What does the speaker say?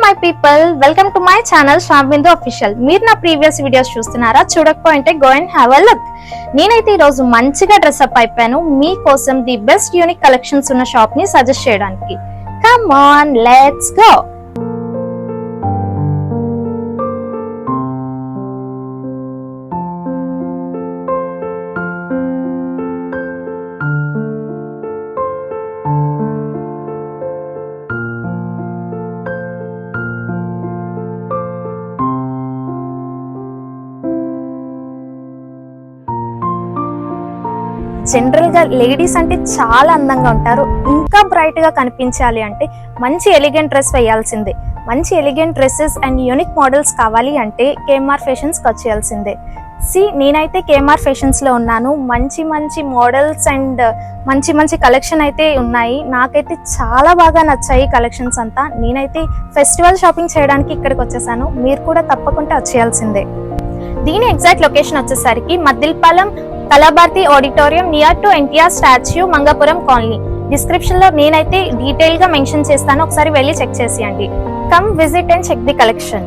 My people, welcome to my channel Sravbindu official. మీరు నా previous videos చూస్తున్నారా? చూడకపోయింటే go and have a look. నేనైతే ఈ రోజు మంచిగా డ్రెస్అప్ అయిపోయాను మీకోసం ది బెస్ట్ యూనిక్ కలెక్షన్స్ ఉన్న షాప్ ని సజెస్ట్ చేయడానికి. Come on, let's go. General గా లేడీస్ అంటే చాలా అందంగా ఉంటారు. ఇంకా బ్రైట్ గా కనిపించాలి అంటే మంచి ఎలిగెంట్ డ్రెస్ వేయాల్సిందే. మంచి elegant dresses and unique models కావాలి అంటే కేఎంఆర్ ఫ్యాషన్స్ కి వచ్చేయాల్సిందే. నేనైతే కేఎంఆర్ ఫ్యాషన్స్ లో ఉన్నాను. మంచి మంచి మోడల్స్ అండ్ మంచి మంచి కలెక్షన్ అయితే ఉన్నాయి. నాకైతే చాలా బాగా నచ్చాయి కలెక్షన్స్ అంతా. నేనైతే ఫెస్టివల్ షాపింగ్ చేయడానికి ఇక్కడికి వచ్చేసాను. మీరు కూడా తప్పకుండా వచ్చేయాల్సిందే. దీని ఎగ్జాక్ట్ లొకేషన్ వచ్చేసరికి Maddilapalem Kalabharathi auditorium near to NTR statue, Mangapuram colony. Description లో నేనైతే డీటెయిల్ గా మెన్షన్ చేస్తాను, ఒకసారి వెళ్ళి చెక్ చేసేయండి. Come visit and check the collection.